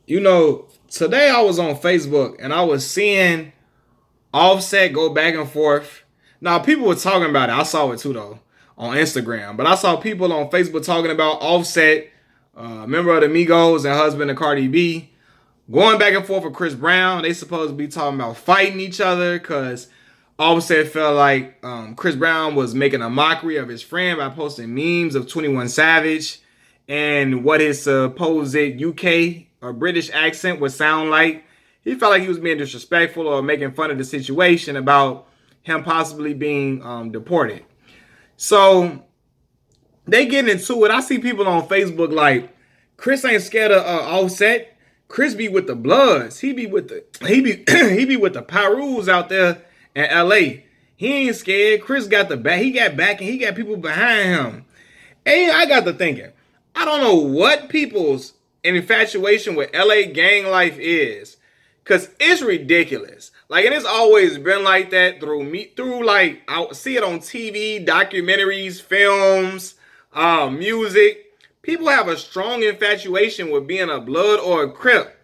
Today I was on Facebook and I was seeing Offset go back and forth. Now people were talking about it. I saw it too though on Instagram, but I saw people on Facebook talking about Offset, member of the Migos and husband of Cardi B, going back and forth with Chris Brown. They supposed to be talking about fighting each other because Offset felt like Chris Brown was making a mockery of his friend by posting memes of 21 Savage and what his supposed UK or British accent would sound like. He felt like he was being disrespectful or making fun of the situation about him possibly being deported. So they getting into it. I see people on Facebook like, Chris ain't scared of Offset. Chris be with the Bloods. He be with the he be with the Pyrus out there in LA. He ain't scared. Chris got the back. He got back and he got people behind him. And I got to thinking, I don't know what people's infatuation with LA gang life is. Cause it's ridiculous. Like, and it's always been like that through like I see it on TV, documentaries, films, music. People have a strong infatuation with being a Blood or a Crip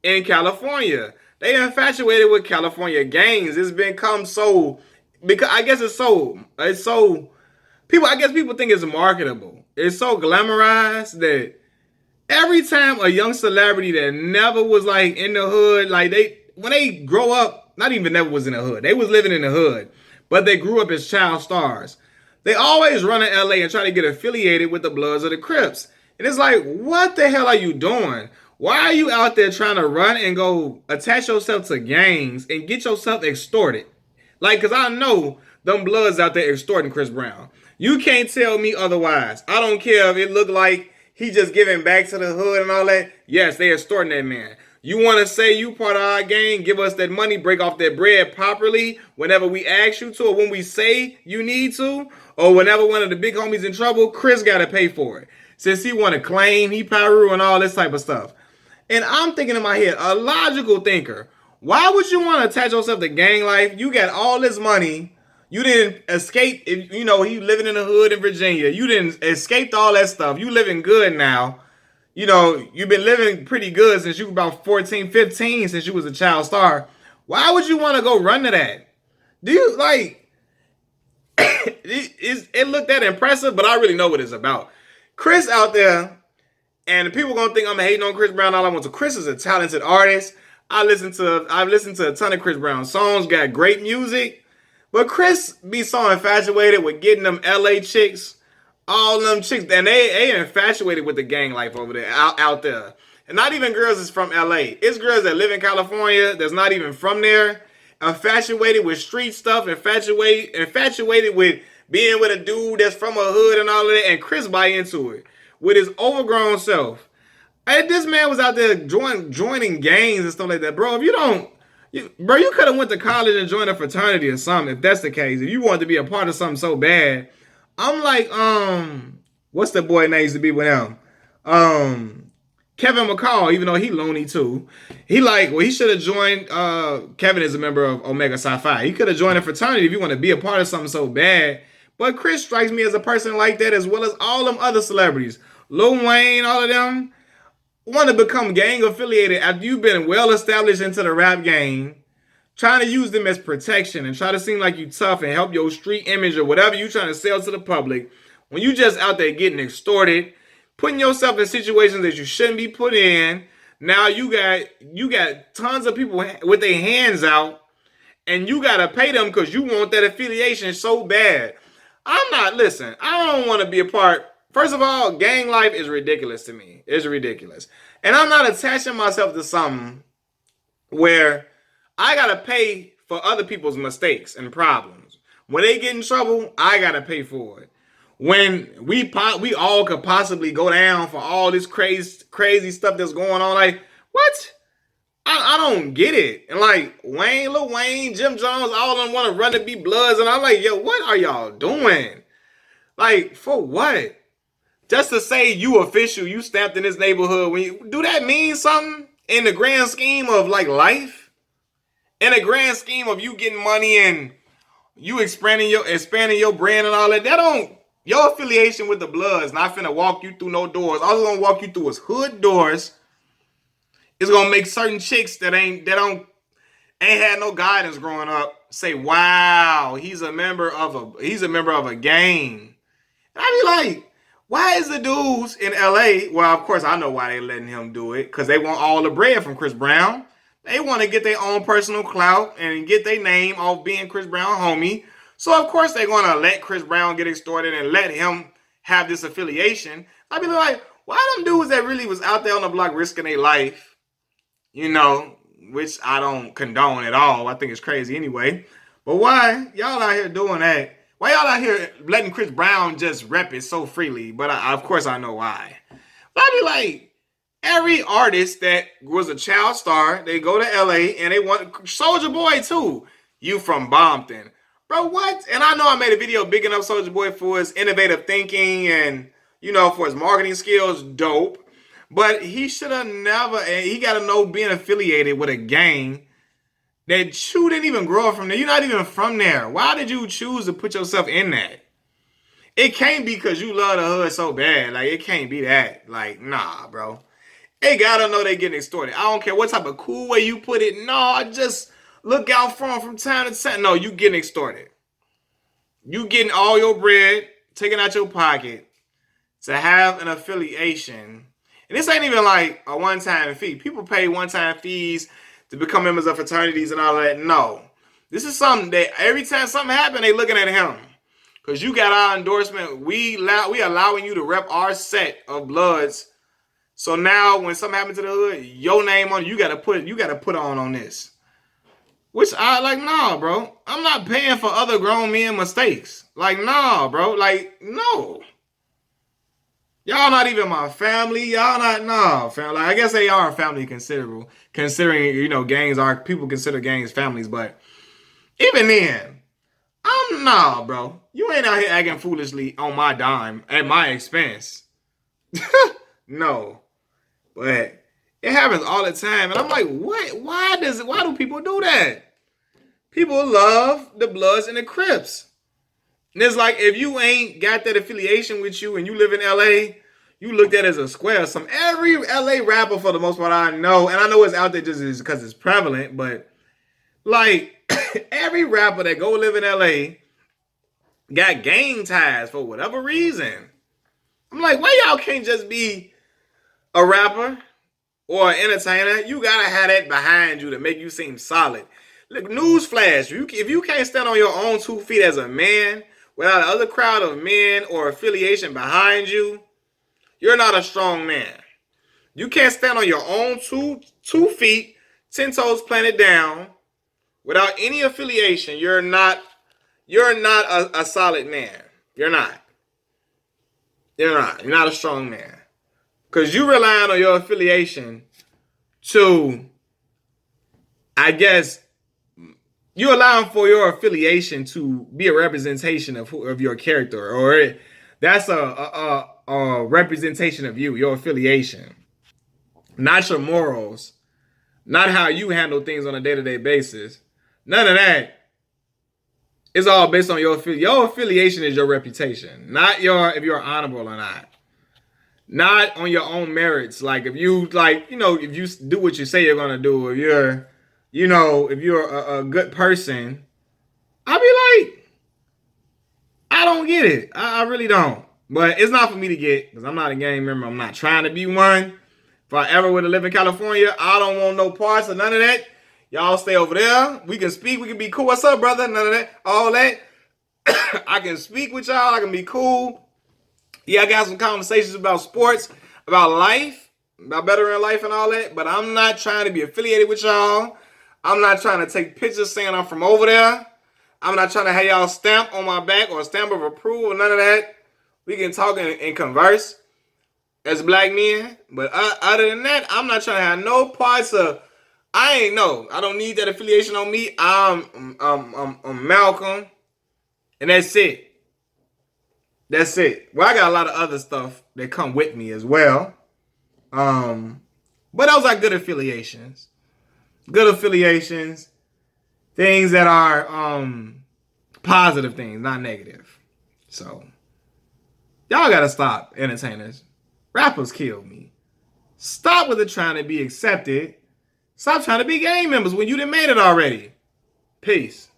in California. They infatuated with California gangs. It's become so because I guess it's so people. I guess people think it's marketable. It's so glamorized that every time a young celebrity that never was like in the hood, like when they grow up, not even never was in the hood. They was living in the hood, but they grew up as child stars. They always run in LA and try to get affiliated with the Bloods or the Crips. And it's like, what the hell are you doing? Why are you out there trying to run and go attach yourself to gangs and get yourself extorted? Like, because I know them Bloods out there extorting Chris Brown. You can't tell me otherwise. I don't care if it looked like he just giving back to the hood and all that. Yes, they extorting that man. You want to say you part of our gang, give us that money, break off that bread properly whenever we ask you to or when we say you need to, or whenever one of the big homies in trouble, Chris got to pay for it. Since he want to claim, he Pyru and all this type of stuff. And I'm thinking in my head, a logical thinker, why would you want to attach yourself to gang life? You got all this money. You didn't escape, he living in the hood in Virginia. You didn't escape all that stuff. You living good now. You've been living pretty good since you were about 14, 15, since you was a child star. Why would you want to go run to that? Do you, like, it looked that impressive, but I really know what it's about. Chris out there, and people going to think I'm hating on Chris Brown all I want to. Chris is a talented artist. I've listened to a ton of Chris Brown songs, got great music. But Chris be so infatuated with getting them LA chicks, all them chicks, and they infatuated with the gang life over there, out there. And not even girls is from LA. It's girls that live in California that's not even from there, infatuated with street stuff, infatuated with being with a dude that's from a hood and all of that, and Chris buy into it with his overgrown self. And this man was out there joining gangs and stuff like that. Bro, if you don't, you could have went to college and joined a fraternity or something if that's the case. If you wanted to be a part of something so bad. I'm like, what's the boy name used to be with him? Kevin McCall, even though he loony too. He should have joined, Kevin is a member of Omega Psi Phi. He could have joined a fraternity if you want to be a part of something so bad. But Chris strikes me as a person like that, as well as all them other celebrities. Lil Wayne, all of them want to become gang affiliated after you've been well established into the rap game, trying to use them as protection and try to seem like you tough and help your street image or whatever you trying to sell to the public, when you just out there getting extorted, putting yourself in situations that you shouldn't be put in. Now you got tons of people with their hands out, and you got to pay them because you want that affiliation so bad. I don't want to be a part. First of all, gang life is ridiculous to me. It's ridiculous. And I'm not attaching myself to something where I got to pay for other people's mistakes and problems. When they get in trouble, I got to pay for it. When we all could possibly go down for all this crazy stuff that's going on. Like, what? I don't get it. And like Lil Wayne, Jim Jones, all of them want to run to be Bloods. And I'm like, yo, what are y'all doing? Like, for what? Just to say you official, you stamped in this neighborhood. Do that mean something in the grand scheme of like life? In the grand scheme of you getting money and you expanding your brand and all that, your affiliation with the Bloods not finna walk you through no doors. All it's gonna walk you through is hood doors. It's gonna make certain chicks that ain't had no guidance growing up say, "Wow, he's a member of a gang." And I be like, why is the dudes in LA? Well, of course I know why they letting him do it, because they want all the bread from Chris Brown. They want to get their own personal clout and get their name off being Chris Brown homie. So of course they're gonna let Chris Brown get extorted and let him have this affiliation. I be like, why them dudes that really was out there on the block risking their life, you know, which I don't condone at all. I think it's crazy anyway. But why y'all out here doing that? Why y'all out here letting Chris Brown just rep it so freely? But of course I know why. But I be like, every artist that was a child star, they go to LA and they want Soulja Boy too. You from Bompton. Bro, what? And I know I made a video bigging up Soulja Boy for his innovative thinking and, for his marketing skills, dope. But he should have never, and he got to know being affiliated with a gang that you didn't even grow up from there. You're not even from there. Why did you choose to put yourself in that? It can't be because you love the hood so bad. Like, it can't be that. Like, nah, bro. They gotta know they getting extorted. I don't care what type of cool way you put it. No, just look out for them from time to time. No, you getting extorted. You getting all your bread taken out your pocket to have an affiliation. And this ain't even like a one-time fee. People pay one-time fees to become members of fraternities and all that. No. This is something that every time something happens, they looking at him. Because you got our endorsement. We allowing you to rep our set of Bloods. So now when something happens to the hood, your name on it, you gotta put on this. Which I like, nah, bro. I'm not paying for other grown men mistakes. Like, nah, bro. Like, no. Y'all not even my family. Y'all not, nah, fam. Like, I guess they are family considerable. Considering, gangs are, people consider gangs families. But even then, nah, bro. You ain't out here acting foolishly on my dime, at my expense. No. But it happens all the time. And I'm like, what? Why do people do that? People love the Bloods and the Crips. And it's like, if you ain't got that affiliation with you and you live in LA, you looked at it as a square. Every LA rapper, for the most part, I know, and I know it's out there just because it's prevalent, but like, every rapper that go live in LA got gang ties for whatever reason. I'm like, why y'all can't just be a rapper or an entertainer? You gotta have that behind you to make you seem solid. Look, newsflash, if you can't stand on your own 2 feet as a man without another crowd of men or affiliation behind you, you're not a strong man. You can't stand on your own two feet, 10 toes planted down, without any affiliation. You're not a solid man. You're not. You're not a strong man. Because you relying on your affiliation to, I guess, you're allowing for your affiliation to be a representation of your character, or that's a representation of you, your affiliation, not your morals, not how you handle things on a day-to-day basis. None of that. It's all based on your affiliation. Your affiliation is your reputation, not if you're honorable or not. Not on your own merits. Like, if you if you do what you say you're gonna do, if you're a good person, I'll be like, I don't get it. I really don't. But it's not for me to get, because I'm not a gang member. I'm not trying to be one. If I ever were to live in California, I don't want no parts of none of that. Y'all stay over there. We can speak. We can be cool. What's up, brother? None of that. All that. I can speak with y'all. I can be cool. Yeah, I got some conversations about sports, about life, about bettering life and all that. But I'm not trying to be affiliated with y'all. I'm not trying to take pictures saying I'm from over there. I'm not trying to have y'all stamp on my back or stamp of approval. None of that. We can talk and converse as black men. But other than that, I'm not trying to have no parts of. I don't need that affiliation on me. I'm Malcolm, and that's it. That's it. Well, I got a lot of other stuff that come with me as well. But those are good affiliations. Good affiliations. Things that are positive things, not negative. So, y'all gotta stop, entertainers. Rappers kill me. Stop with the trying to be accepted Stop trying to be gang members when you done made it already. Peace.